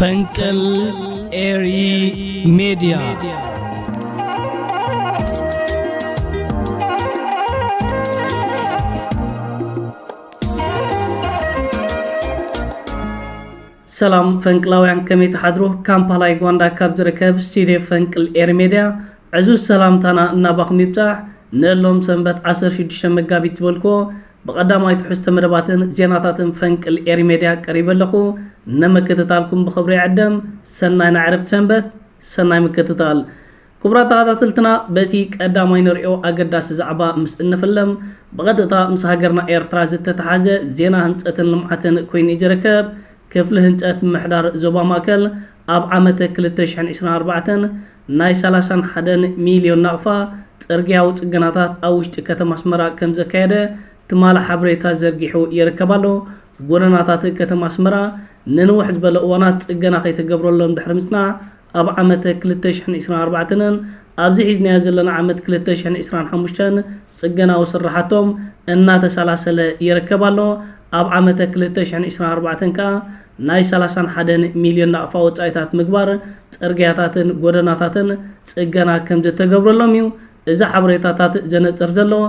ፈንቅል ኤሪ ሚዲያ ሰላም ፈንቅላውያን ከመይ ተሓድሩ ካምፓላ ዩጋንዳ ካብ ዝርከብ ስቱዲዮ ፈንቅል ኤሪ ሚዲያ ዕዙዝ ሰላምታና እናባኹም ይብጻሕ ነሎም ሰንበት 16 መጋቢት ትበልኮ بقدامي تحست مدباتن زيناتاتن فنقل إيري ميديا قريب لكو نمكتتالكم بخبري عدم سناي نعرف سنبت سناي مكتتال كبرات تلتنا بتي قدامي نريو اقداس زعبا مس انفلم بغدتا مس هاجرنا ايرترا زتتحازه زينا هنصتن لمعتن كوين يجركب كفل هنصت محدار زوبا ماكل اب عامه 2024 ناي 31 مليون نقفا صرغياو صغناتات اوشت كتما اسمرا كم زكايده تمال حبريتا زرقيحو يركبالو غوناتات كتما اسمرا ننوح زبل اوانات صغنا كيتغبرلهم دحرمسنا اب عامه 2024 ابزي حزنا يزلنا عامه 2025 صغنا وسرحاتهم ان تسلاسل يركبالو اب عامه 2024 كا ناي 31 مليون نقفا وصايتات مغبار صرغياتاتن غوناتاتن صغنا كم تغبرلهم يو اذا حبريتاتات جنصر زلو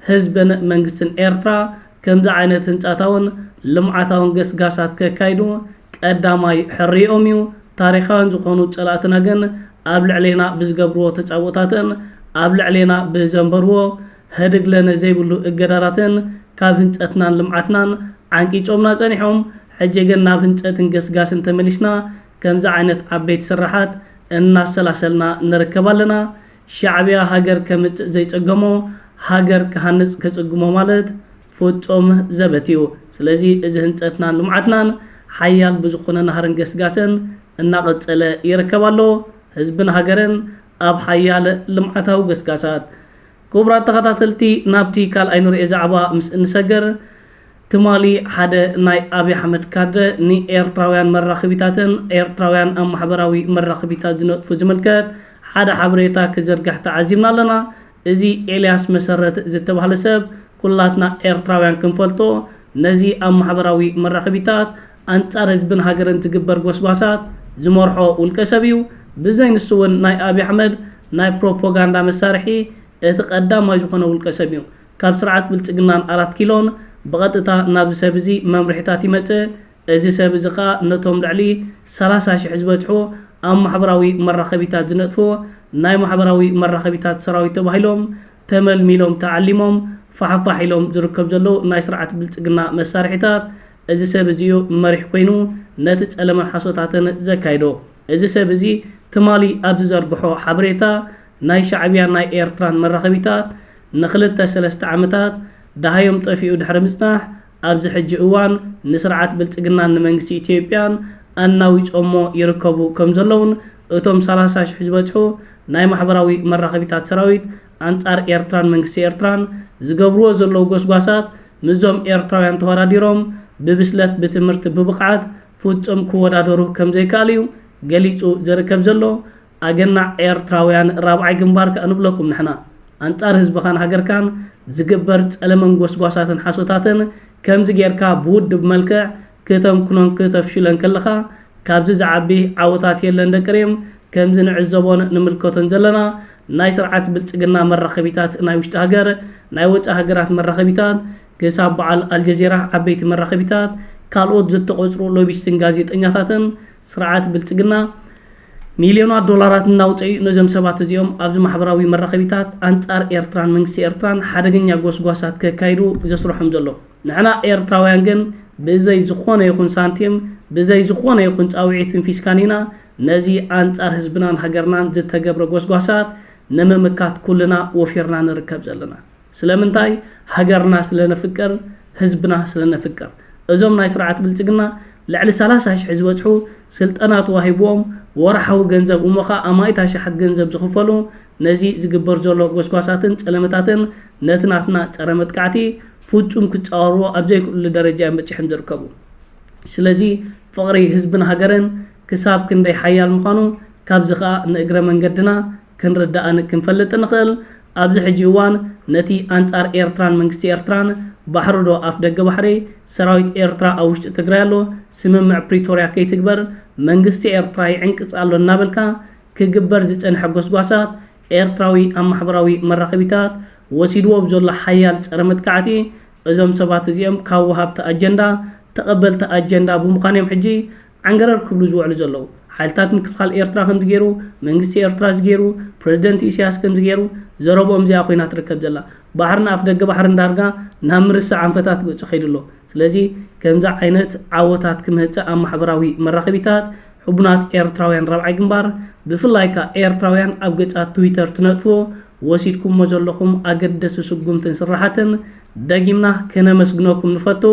حزبن منግስትን ኤርትራ ከምዛ ዓይነት ህንጻታውን ልምዓታውን ገስጋሳት ከካይዱ ቀዳማይ ሕሪኦም እዩ ታሪኻውን ዝኾኑ ጸላእትና ግን ኣብ ልዕሌና ብዝገብርዎ ተጻወታትን ኣብ ልዕሌና ብዘንበርዎ ህድግለነ ዘይብሉ እገዳራትን ካብ ህንጸትናን ልምዓትናን ዓንቂጮምና ጸኒሖም ሕጂ ግን ናብ ህንጸትን ገስጋስን ተመሊስና ከምዛ ዓይነት ዓበይቲ ስራሓት እናሰላሰልና ንርከባለና ሻዕብያ ሃገር ከምጽእ ዘይጸገሞ ሃገር ከሃንጽ ከጽግሞ ማለት ፍጹም ዘበትዩ ስለዚ እዚ ህንጸትናን ልምዓትናን ሓያል ብዝኾነ ናህርን ገስጋስን እናቐጸለ ይርከባሎ ህዝብን ሃገርን ኣብ ሓያል ልምዓታዊ ገስጋሳት ክቡራት ተኸታተልቲ ናብቲ ካልኣይ ንሪኦ ዛዕባ ምስ እንሰገር ትማሊ ሓደ ናይ ኣብይ ኣሕመድ ካድረ ንኤርትራውያን መራኸቢታትን ኤርትራውያን ኣብ ማሕበራዊ መራኸቢታት ዝነጥፉ ዝምልከት ሓደ ሓበሬታ ክዘርጋሕ ተዓዚምና ኣለና እዚ ኤልያስ መሰረት ዝተባህለ ሰብ ኩላትና ኤርትራውያን ክንፈልጦ ነዚ ኣብ ማሕበራዊ መራኸቢታት አንጻር ህዝብን ሃገርን ዝግበር ጎስጓሳት ዝመርሖ ውልቀ ሰብ እዩ ብዘይ ንሱ እውን ናይ ኣብይ ኣሕመድ ናይ ፕሮፓጋንዳ መሳርሒ እቲ ቀዳማይ ዝኾነ ውልቀ ሰብ እዩ ካብ ስርዓት ብልጽግናን 4 ኪሎን ብቐጥታ ናብ ሰብ እዚ መምርሒታት ይመጽእ እዚ ሰብ እዚ ኸ ነቶም ልዕሊ 30,000 ዝበጽሑ ኣብ ማሕበራዊ መራኸቢታት ዝነጥፉ ናይ ማሕበራዊ መራኸቢታት ሰራዊት ተባሂሎም ተመልሚሎም ተዓሊሞም ፋሕፋሒሎም ዝርከብ ዘለው ናይ ስርዓት ብልጽግና መሳርሒታት እዚ ሰብ እዚ መሪሕ ኮይኑ ነቲ ጸለመን ሓሶታትን ዘካይዶ እዚ ሰብ እዚ ትማሊ ኣብ ዝዘርግሖ ሓበሬታ ናይ ሻዕብያ ናይ ኤርትራን መራኸቢታት ንኽልተ 3 ዓመታት ዳሃዮም ጠፊኡ ድሕሪ ምጽናሕ ኣብዚ ሕጂ እዋን ንስርዓት ብልጽግናን ንመንግስቲ ኢትዮጵያን ኣናዊጾሞ ይርከቡ ከም ዘለውን እቶም 30,000 ዝበጽሑ ናይ ማሕበራዊ መራኸቢታት ሰራዊት አንጻር ኤርትራን መንግስቲ ኤርትራን ዝገብርዎ ዘለው ጎስጓሳት ምዞም ኤርትራውያን ተወዳዲሮም ብብስለት ብትምህርቲ ብብቕዓት ፍጹም ክወዳደሩ ከም ዘይከኣል እዩ ገሊጹ ዝርከብ ዘሎ ኣገና ኤርትራውያን ራብዓይ ግንባር ከንብለኩም ንሕና አንጻር ህዝብኻን ሃገርካን ዝግበር ጸለመን ጎስጓሳትን ሓሶታትን ከምዚ ጌርካ ብውድብ መልክዕ ከተምኩኖን ከተፍሽለን ከለኻ ካብዚ ዝዓቢ ዓወታት የለን ደቅሬም ከምዚ ንዕዘቦን ንምልከቶን ዘለና ናይ ስርዓት ብልጽግና መራኸቢታት ናይ ውሽጢ ሃገር ናይ ወፃኢ ሃገራት መራኸቢታት ክሳብ በዓል አልጀዚራ ዓበይቲ መራኸቢታት ካልኦት ዝተቆጽሩ ሎቢስትን ጋዜጠኛታትን ስርዓት ብልጽግና ሚልዮናት ዶላራት እናውፅኡ ነዞም ሰባት እዚኦም ኣብዚ ማሕበራዊ መራኸቢታት አንጻር ኤርትራን መንግስቲ ኤርትራን ሓደገኛ ጎስጓሳት ከካይዱ ዘስርሖም ዘሎ ንሕና ኤርትራውያን ግን ብዘይ ዝኾነ ይኹን ሳንቲም ብዘይ ዝኾነ ይኹን ጻውዒትን ፊስካኒና ነዚ አንጻር ህዝብናን ሃገርናን ዝተገብረ ጎስጓሳት ንምምካት ኩልና ወፊርና ንርከብ ዘለና ስለምንታይ ሃገርና ስለነፍቅር ህዝብና ስለነፍቅር እዞም ናይ ስርዓት ብልጽግና ልዕሊ 30,000 ዝበጽሑ ስልጠናት ዋሂቦም ወርሓዊ ገንዘብ እሞኻ ኣማይታ ሸሓት ገንዘብ ዝኽፈሉ ነዚ ዝግበር ዘሎ ጎስጓሳትን ጸለመታትን ነትናትና ጸረ መጥቃዕቲ ፍጹም ክጻወርዎ ኣብ ዘይክእሉ ደረጃ በጽሕም ዝርከቡ ስለዚ ፍቕሪ ህዝብን ሃገርን ክሳብ ክንደይ ሓያል ምዃኑ ካብዚ ኸኣ ንእግረ መንገድና ክንርዳእን ክንፈልጥ ንኽእል ኣብዚ ሕጂ እዋን ነቲ አንጻር ኤርትራን መንግስቲ ኤርትራን ባሕርዶ ኣፍ ደገ ባሕሪ ሰራዊት ኤርትራ ኣብ ውሽጢ ትግራይ ኣሎ ስምምዕ ፕሪቶሪያ ከይትግበር መንግስቲ ኤርትራ ይዕንቅጽ ኣሎ እናበልካ ክግበር ዝጸንሐ ጎስጓሳት ኤርትራዊ ኣብ ማሕበራዊ መራኸቢታት ወሲድዎ ዘሎ ሓያል ጸረ መጥቃዕቲ እዞም ሰባት እዚኦም ካብ ወሃብቲ ኣጀንዳ ተቐበልቲ ኣጀንዳ ብምዃኖም ሕጂ ዓንገረር ክብሉ ዝውዕሉ ዘለዉ ሓይልታት ምክልኻል ኤርትራ ከም ዝገይሩ መንግስቲ ኤርትራ ዝገይሩ ፕሬዝደንት ኢሳያስ ከም ዝገይሩ ዘረብኦም እዚኣ ኮይና ትርከብ ዘላ ባሕርን ኣፍ ደገ ባሕርን ዳርጋ ናብ ምርሳዕ ኣንፈታት ገጹ ኸይድሎ ስለዚ ከምዛ ዓይነት ዓወታት ክምህፀእ ኣብ ማሕበራዊ መራኸቢታት ሕቡናት ኤርትራውያን ረብዓይ ግንባር ብፍላይካ ኤርትራውያን ኣብ ገጻት ትዊተር ትነጥፍዎ ወሲድኩሞ ዘለኹም ኣገደሲ ስጉምትን ስራሓትን ደጊምና ከነመስግነኩም ንፈቱ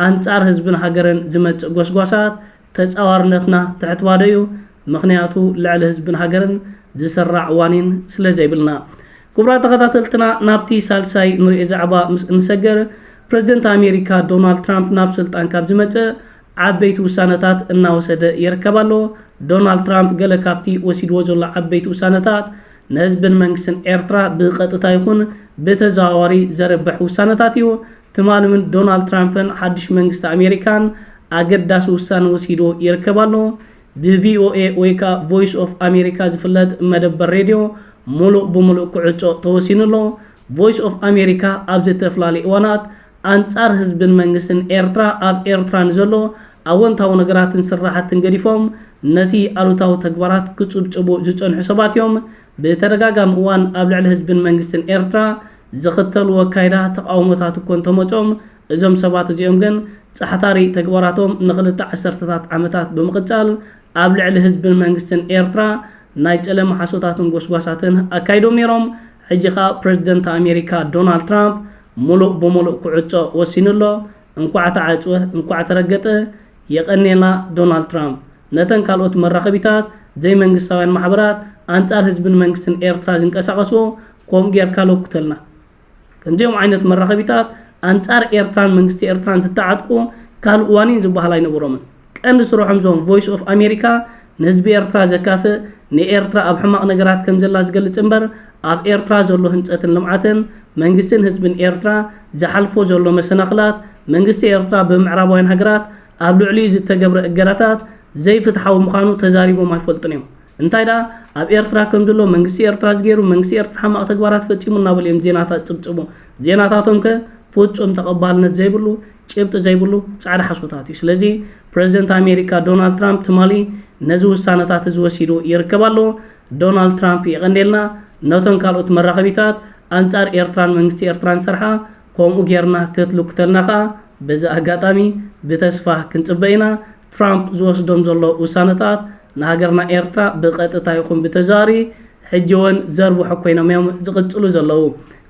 ኣንጻር ህዝብን ሃገርን ዝመጽእ ጎስጓሳት ተጻዋርነትና ትሕትባደዩ ምኽንያቱ ልዕሊ ህዝብን ሃገርን ዝስራዕ ዋኒን ስለ ዘይብልና ክቡራት ተኸታተልትና ናብቲ ሳልሳይ ንሪኦ ዛዕባ ምስ እንሰገር ፕሬዝደንት ኣሜሪካ ዶናልድ ትራምፕ ናብ ስልጣን ካብ ዝመጽእ ዓበይቲ ውሳነታት እናወሰደ ይርከባሎ ዶናልድ ትራምፕ ገለ ካብቲ ወሲድዎ ዘሎ ዓበይቲ ውሳነታት ንህዝብን መንግስትን ኤርትራ ብቐጥታ ይኹን ብተዘዋዋሪ ዘረብሕ ውሳነታት እዩ ትማሊ እውን ዶናልድ ትራምፕን ሓድሽ መንግስቲ ኣሜሪካን ኣገዳሲ ውሳነ ወሲዶ ይርከባሎ ብቪኦኤ ወይ ከዓ ቮይስ ኦፍ ኣሜሪካ ዝፍለጥ መደበር ሬድዮ ሙሉእ ብሙሉእ ክዕጮ ተወሲኑሎ ቮይስ ኦፍ ኣሜሪካ ኣብ ዝተፈላለዩ እዋናት ኣንጻር ህዝብን መንግስትን ኤርትራ ኣብ ኤርትራ ንዘሎ ኣወንታዊ ነገራትን ስራሓትን ገዲፎም ነቲ ኣሉታዊ ተግባራት ክጽብጽቡ ዝጸንሑ ሰባት እዮም ብተደጋጋሚ እዋን ኣብ ልዕሊ ህዝብን መንግስትን ኤርትራ ዝኽተልዎ ካይዳ ተቃውሞታት እኮ እንተመጾም እዞም ሰባት እዚኦም ግን ጻሕታሪ ተግባራቶም ንኽልተ ዓሰርተታት ዓመታት ብምቕጻል ኣብ ልዕሊ ህዝብን መንግስትን ኤርትራ ናይ ጸለማ ሓሶታትን ጎስጓሳትን ኣካይዶም ነይሮም ሕጂ ኸ ፕሬዝደንት ኣሜሪካ ዶናልድ ትራምፕ ሙሉእ ብሙሉእ ክዕጾ ወሲኑሎ እንኳዕ ተዓጽወ እንኳዕ ተረገጠ የቐኒልና ዶናልድ ትራምፕ ነተን ካልኦት መራኸቢታት ዘይመንግስታውያን ማሕበራት ኣንጻር ህዝብን መንግስትን ኤርትራ ዝንቀሳቐሱ ከምኡ ጌርካ ለኩተልና ከምዚኦም ዓይነት መራኸቢታት ኣንጻር ኤርትራን መንግስቲ ኤርትራን ዝተዓጥቁ ካልእ ዋኒን ዝበሃል ኣይነበሮምን ቀንዲ ስርሖም ዞም ቮይስ ኦፍ ኣሜሪካ ንህዝቢ ኤርትራ ዘካፍእ ንኤርትራ ኣብ ሕማቕ ነገራት ከም ዘላ ዝገልጽ እምበር ኣብ ኤርትራ ዘሎ ህንፀትን ልምዓትን መንግስትን ህዝብን ኤርትራ ዝሓልፎ ዘሎ መሰናኽላት መንግስቲ ኤርትራ ብምዕራባውያን ሃገራት ኣብ ልዕሊኡ ዝተገብረ እገዳታት ዘይፍትሓዊ ምዃኑ ተዛሪቦም ኣይፈልጡን እዮም እንታይ ዳ ኣብ ኤርትራ ከም ዘሎ መንግስቲ ኤርትራ ዝገይሩ መንግስቲ ኤርትራ ሕማቕ ተግባራት ፈጺሙ እናበሉ እዮም ዜናታት ጽብጽቡ ዜናታቶም ከ ፍጹም ተቐባልነት ዘይብሉ ጭብጢ ዘይብሉ ጻዕዳ ሓሶታት እዩ ስለዚ ፕሬዝደንት ኣሜሪካ ዶናልድ ትራምፕ ትማሊ ነዚ ውሳነታት ዝወሲዱ ይርከባሎ ዶናልድ ትራምፕ ይቐንዴልና ነቶም ካልኦት መራኸቢታት ኣንጻር ኤርትራን መንግስቲ ኤርትራን ሰርሓ ከምኡ ጌርና ክትልኩተልና ኸ በዚ ኣጋጣሚ ብተስፋ ክንጽበ ኢና ትራምፕ ዝወስዶም ዘሎ ውሳነታት ንሃገርና ኤርትራ ብቐጥታ ይኹን ብተዛሪ ሕጂ እውን ዘርብሑ ኮይኖም እዮም ዝቕጽሉ ዘለዉ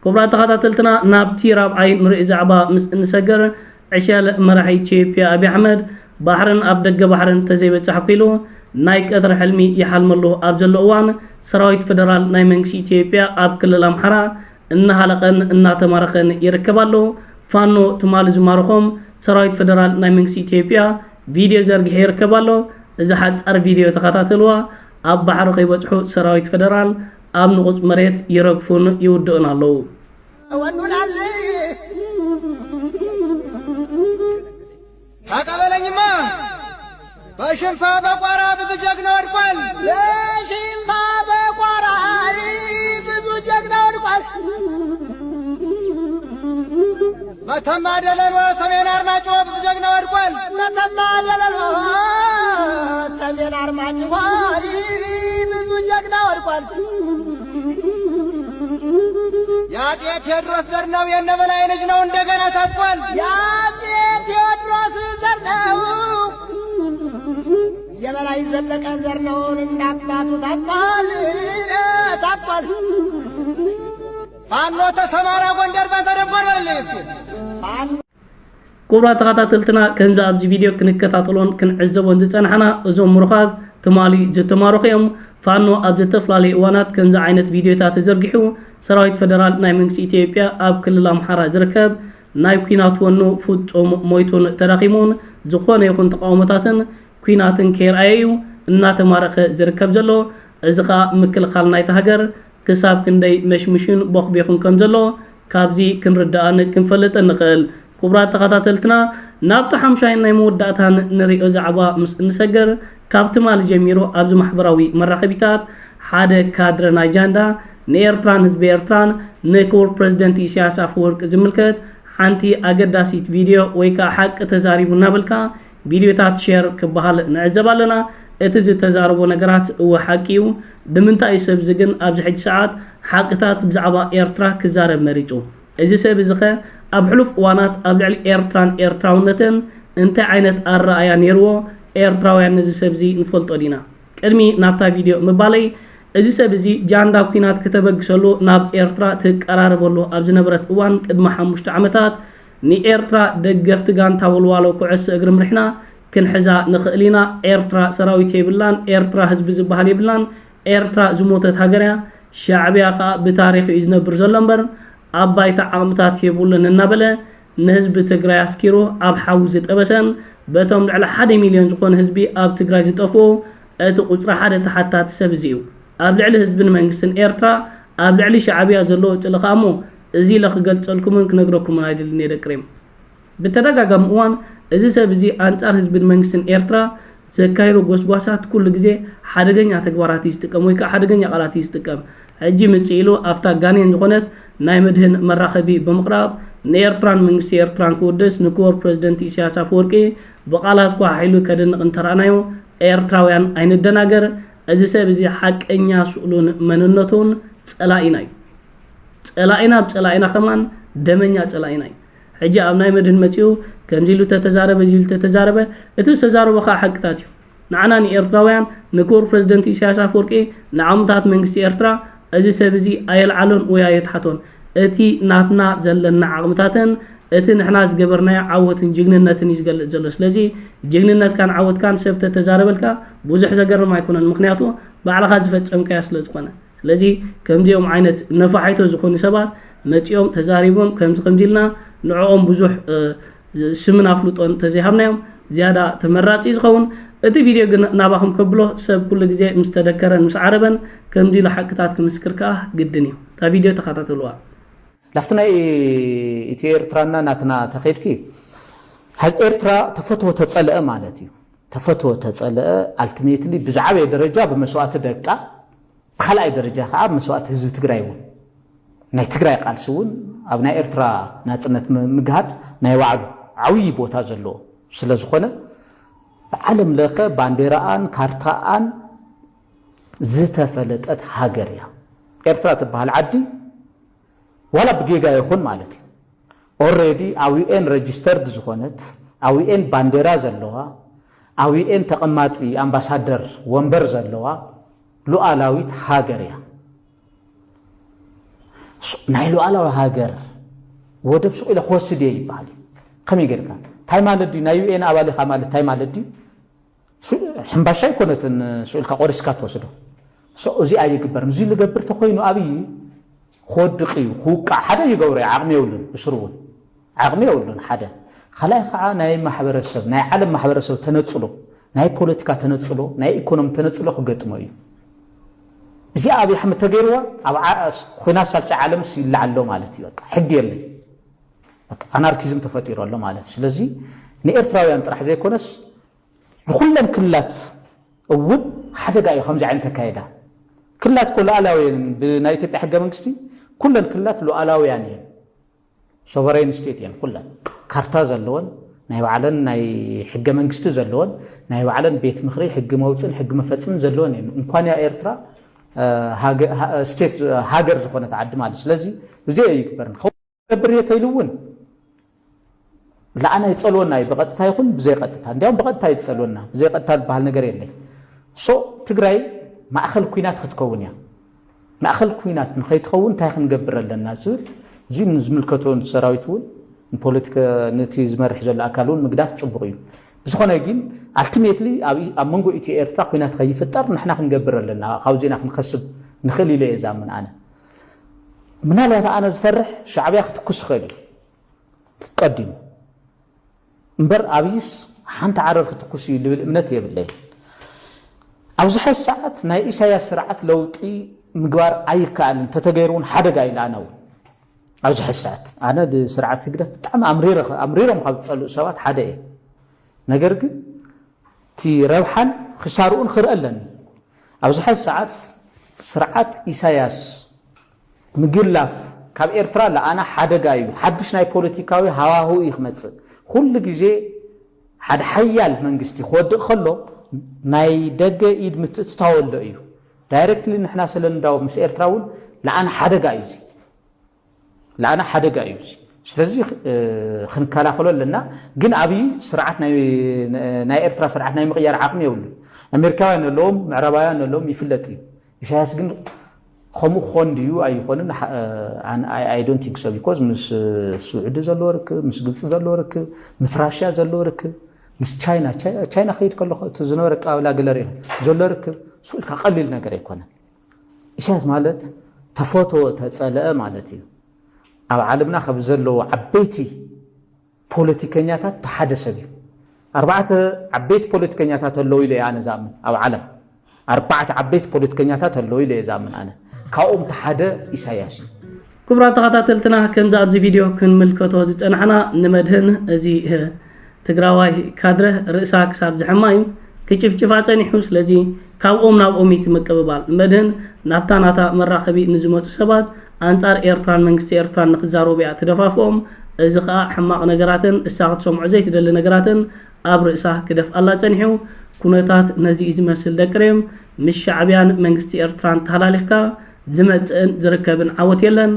ክቡራት ተኸታተልትና ናብቲ ራብዓይ ንሪኢ ዛዕባ ምስ እንሰገር ዕሸል መራሒ ኢትዮጵያ ኣብይ ኣሕመድ ባሕርን ኣብ ደገ ባሕርን ተዘይበጽሕ ኪሉ ናይ ቀትሪ ሕልሚ ይሓልመሉ ኣብ ዘሎ እዋን ሰራዊት ፌደራል ናይ መንግስቲ ኢትዮጵያ ኣብ ክልል ኣምሓራ እናሃለቐን እናተማረኸን ይርከባሉ ፋኖ ትማሊ ዝማርኾም ሰራዊት ፌደራል ናይ መንግስቲ ኢትዮጵያ ቪድዮ ዘርጊሑ ይርከባሎ እዚ ሓጻር ቪድዮ ተኸታተልዋ ኣብ ባሕሪ ከይበጽሑ ሰራዊት ፌደራል ኣብ ንቑጽ መሬት ይረግፉን ይውድኡን ኣለዉ ታቀበለኝማ በሽንፋ በቋራ ብዙ ጀግና ወድቋል በሽንፋ በቋራ ብዙ ጀግና ወድቋል መተማ ደለሎ ሰሜን አርማጭሆ ብዙ ጀግና ወድቋል መተማ ደለሎ ሰሜን አርማጭሆ ብዙ ጀግና ወድቋል የአፄ ቴዎድሮስ ዘር ነው የነበላይ ልጅ ነው እንደገና ታጥቋል የአፄ ቴዎድሮስ ዘር ነው የበላይ ዘለቀ ዘር ነው እንዳባቱ ታጥቋል ፋኖ ተሰማራ ጎንደር በተደጎር በልልኝ ክቡራት ተኸታተልትና ከምዚ ኣብዚ ቪድዮ ክንከታተሎን ክንዕዘቦን ዝጸንሐና እዞም ምሩኻት ትማሊ ዝተማረኹ እዮም ፋኖ ኣብ ዝተፈላለዩ እዋናት ከምዚ ዓይነት ቪድዮታት ተዘርጊሑ ሰራዊት ፌደራል ናይ መንግስቲ ኢትዮጵያ ኣብ ክልል ኣምሓራ ዝርከብ ናይ ኩናት ወኑ ፍጹም ሞይቱን ተራኺሙን ዝኾነ ይኹን ተቃውሞታትን ኩናትን ከይርኣዩ እናተማረኸ ዝርከብ ዘሎ እዚ ኸ ምክልኻል ናይቲ ሃገር ክሳብ ክንደይ መሽምሽን ቦኽቤኹን ከም ዘሎ ካብዚ ክንርዳእን ክንፈልጥን ንኽእል ክቡራት ተኸታተልትና ናብቲ ሓምሻይ ናይ መወዳእታን ንሪኦ ዛዕባ ምስ እንሰገር ካብትማል ጀሚሮ ኣብዚ ማሕበራዊ መራኸቢታት ሓደ ካድረ ናይ ጃንዳ ንኤርትራን ህዝቢ ኤርትራን ንክቡር ፕሬዝደንት ኢሳያስ አፈወርቂ ዝምልከት ሓንቲ ኣገዳሲት ቪድዮ ወይ ከዓ ሓቂ ተዛሪቡ እናበልካ ቪድዮታት ሼር ክበሃል ንዕዘብ ኣለና እቲ ዝተዛረቦ ነገራት እወ ሓቂዩ ብምንታይ ሰብ ዝግን ኣብዚ ሕጂ ሰዓት ሓቅታት ብዛዕባ ኤርትራ ክዛረብ መሪጡ እዚ ሰብ እዚ ኸ ኣብ ሕሉፍ እዋናት ኣብ ልዕሊ ኤርትራን ኤርትራውነትን እንታይ ዓይነት ኣረኣያ ነይርዎ ኤርትራውያን ነዚ ሰብ እዚ ንፈልጦ ዲና ቅድሚ ናብታ ቪድዮ ምባለይ እዚ ሰብ እዚ ጃንዳ ኩናት ከተበግሰሉ ናብ ኤርትራ ትቀራረበሉ ኣብ ዝነበረት እዋን ቅድሚ 5 ዓመታት ንኤርትራ ደገፍቲ ጋንታ ወልዋሎ ኩዕሶ እግሪ ምርሕና ክንሕዛ ንኽእል ኢና ኤርትራ ሰራዊት የብላን ኤርትራ ህዝቢ ዝበሃል የብላን ኤርትራ ዝሞተት ሃገርያ ሻዕብያ ኸ ብታሪኽ እዩ ዝነብር ዘሎ እምበር ኣብ ባይታ ዓቕምታት የብሉን እናበለ ንህዝቢ ትግራይ ኣስኪሩ ኣብ ሓዊ ዝጠበሰን በቶም ልዕሊ 1 ሚልዮን ዝኾነ ህዝቢ ኣብ ትግራይ ዝጠፍኡ እቲ ቁፅሪ ሓደ ተሓታት ሰብ እዚ እዩ ኣብ ልዕሊ ህዝብን መንግስትን ኤርትራ ኣብ ልዕሊ ሻዕብያ ዘለዎ ፅልኻ እሞ እዚ ለክገልፀልኩምን ክነግረኩምን ኣይደልን የደቅሬም ብተደጋጋሚ እዋን እዚ ሰብ እዚ አንጻር ህዝብን መንግስትን ኤርትራ ዘካይሩ ጎስጓሳት ኩሉ ግዜ ሓደገኛ ተግባራት ይዝጥቀም ወይ ከዓ ሓደገኛ ቃላት ይዝጥቀም ሕጂ ምጽኢሉ ኣፍታ ጋኔን ዝኾነት ናይ መድህን መራኸቢ ብምቕራብ ንኤርትራን መንግስቲ ኤርትራን ክውድስ ንክቡር ፕሬዝደንት ኢሳያስ አፈወርቂ ብቃላት ኳሒሉ ከደንቕ እንተረኣናዮ ኤርትራውያን ኣይንደናገር እዚ ሰብ እዚ ሓቀኛ ስእሉን መንነቱን ጸላኢና እዩ ጸላኢና ብጸላኢና ከማን ደመኛ ጸላኢና እዩ ሕጂ ኣብ ናይ መድህን መጽኡ ከምዚሉ ተተዛረበ ዚሉ ተተዛረበ እቲ ተዛረበ ኸ ሓቅታት እዩ ንዓና ንኤርትራውያን ንክቡር ፕሬዝደንት ኢሳያስ አፈወርቂ ንዓሙታት መንግስቲ ኤርትራ እዚ ሰብ እዚ ኣየልዓሎን ወይ ኣየትሓቶን እቲ ናትና ዘለና ዓቕምታትን እቲ ንሕና ዝገበርናዮ ዓወትን ጅግንነትን እዩ ዝገልጽ ዘሎ ስለዚ ጅግንነትካን ዓወትካን ሰብ ተተዛረበልካ ብዙሕ ዘገርም ኣይኮነን ምክንያቱ ባዕልኻ ዝፈጸምካያ ስለ ዝኾነ ስለዚ ከምዚኦም ዓይነት ነፋሒቶ ዝኾኑ ሰባት መጺኦም ተዛሪቦም ከምዚ ኢልና ንዕኦም ብዙሕ ስምን ኣፍልጦን ተዘይሃብናዮም ዝያዳ ተመራጺ ዝኸውን እቲ ቪድዮ ግን ናባኹም ከብሎ ሰብ ኩሉ ግዜ ምስ ተደከረን ምስ ዓረበን ከምዚ ኢሉ ሓቅታት ክምስክር ከዓ ግድን እዩ እታ ቪድዮ ተኸታተልዋ لفت ناي إتي إيرترانا ناتنا تخيدكي هز إيرترا تفتوى تتسألق مالتي تفتوى تتسألق ultimately بزعبي درجة بمسوات دقة بخلعي درجة خاب مسوات هزو تقرايون ناي تقراي قال سون أو ناي إيرترا ناتنت مقهد ناي وعب عوي بوتا زلو سلازخونة بعلم لقى بانديران كارتان زتفلت هاجريا إيرترا تبها العدي ولا بجيجا يخون مالتي already AWN registered زخونت AWN بانديرا زلوها AWN تقماتي امباسادر ومبر زلوها لؤلاويت هاجريا نايلو على هاجر ودب سو الى خوسدي يبالي كم يغيركا تاي مالدي نايو ان ابالي خمال تاي مالدي حنباشا يكونتن سؤال كقورسكا توسدو سو ازي اي يغبر نزي لغبر تخوينو ابي خودقي خوقع حدا يغوري عقمي يولن بسرون عقمي يولن حدا خلاي خا ناي محبرسب ناي عالم محبرسب تنصلو ناي بوليتيكا تنصلو ناي ايكونوم تنصلو خغطمو يي زي ابي احمد تغيروا اب خوينا سالس عالم سيلعلو مالتي بقى حق يلي بقى اناركيزم تفطيرو الله مالت ስለዚህ ንኤርትራውያን ጥራሕ ዘይኮነስ بكلن كلات اول حدا ጋር ከምዚ ዓይነት ተካይዳ كلات كل አላውያን بنا ኢትዮጵያ ሕገ መንግስቲ كلن كلات لؤلاوያን እዮም ሶቨሬን ስቴት እዮም كلن ካርታ ዘለዎን ናይ ባዕለን ናይ ሕገ መንግስቲ ዘለዎን ናይ ባዕለን ቤት ምኽሪ ሕግ መውፅን ሕግ መፈፅም ዘለዎን እዮም እንኳን ያ ኤርትራ ስቴት ሃገር ዝኾነት ዓዲ ማለት ስለዚህ እዚ ይግበርን خبر يتيلون لا أنا يتصلونا بقت تايخون بزي قطتا እንዲያውም بقت يتصلونا بزي قطتا بحال ነገር የለኝ سو ትግራይ ማእኸል ኩናት ክትከውን ያ ማእኸል ኩናት ንኸይትኸውን ታይ ክንገብረለና ዝብል እዚ ንዝምልከቶን ሰራዊቱን ፖለቲካ ነቲ ዝመርሕ ዘሎ አካሉን ምግዳፍ ጽቡቕ እዩ ዝኾነ ግን አልቲሜትሊ ኣብ መንጎ ኢትዮ ኤርትራ ኩናት ከይፍጠር ንሕና ክንገብረለና ካብዚና ክንከስብ ንኽእል ኢለ የዛምን ኣነ ምናልባት ኣነ ዝፈርሕ ሻዕብያ ክትኩስ ኸእል ቀዲሙ እምበር ኣብይስ ሓንቲ ዓረር ክትኩስ ልብል እምነት የብለይ ኣብዚ ሕዚ ሰዓት ናይ ኢሳያስ ስርዓት ለውጢ ምግባር ኣይከኣልን ተተገይሩን ሓደጋ ኢለ ኣነ እውን ኣብዚ ሕዚ ሰዓት ኣነ ስርዓት ህግደት ብጣዕሚ ኣምሪሮም ካብ ዝፀልኡ ሰባት ሓደ እየ ነገር ግን እቲ ረብሓን خسارون خرقلن أوز حال ساعات سرعات إساياس مجلاف كاب إرترا لا أنا حدا جاي حدش ناي بوليتيكاوي هوا هو يخمت كل جزء حد حيال منجستي خود خلو ناي دقة إيد متتطاول لأيو دايركتلي نحنا سلن داو مس إرتراول لا أنا حدا جايزي لا أنا حدا جايزي ስለዚህ ክንከላኸሎ ለና ግን አብይ ስርዓት ናይ ኤርትራ ስርዓት ናይ ምቅያር ዓቅሚ የብሉ አሜሪካውያን ለሎም ምዕራባውያን ለሎም ይፍለጥ ኢሳያስ ግን خمو خون ديو أي خونن I don't think so because مس سعود زلورك مس قبص زلورك مس راشيا زلورك مس تشاينا خير كله تزنورك أو لا قلري زلورك سؤال كقليل نقدر يكون إيش مالت تفوتو تتفعله مالتي أو عالمنا خبزلو عبيتي بوليتيكينياتات تحدث بي 4 عبيت بوليتيكينياتات اللوي لي أنا زامن أو علم 4 عبيت بوليتيكينياتات اللوي لي زامن أنا كاوم تحدى إساياس كبرات قاتلتنا كم زاب زي فيديو كن ملكته زتنحنا نمدهن زي تقراواي كادره رئيساك ساب زحمايم كيشفشفاتني حوس لذي كاوم ناومي تمكببال مدهن نافتاناتا مراخبي نزموتو سبات أنصار إيرتران منغستي إيرتران نخزارو بيع تدفافهم إزقا حماق نقراتن إساقت سمع زيت دل نقراتن أب رئيساه كدف الله تنحو كونتات نزي إزمسل دكريم مش شعبيان منغستي إيرتران تهلاليخكا زمت زركبن عوت يلن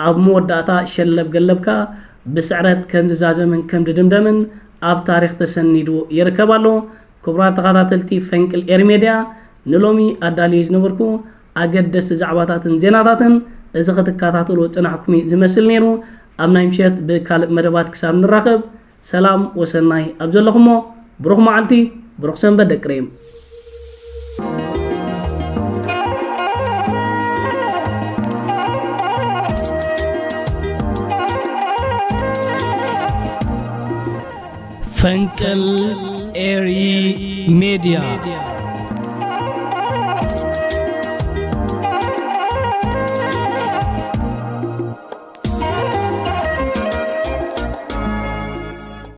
أب موداتا شلب قلبكا بسعرات كم زازمن كم دمدمن أب تاريخ تسندو يركبالو كبرات قاتلتي فنكل إيرميديا نلومي أداليز نبركو أقدس زعباتاتن زيناتاتن إذا كتكاتاتلو تنحكمي زمسل نيرو أبنا يمشيت بكالب مدبات كسام نراقب سلام وسناي أبزلكمو بروح معلتي بروح سنبدا كريم فنكل إيري ميديا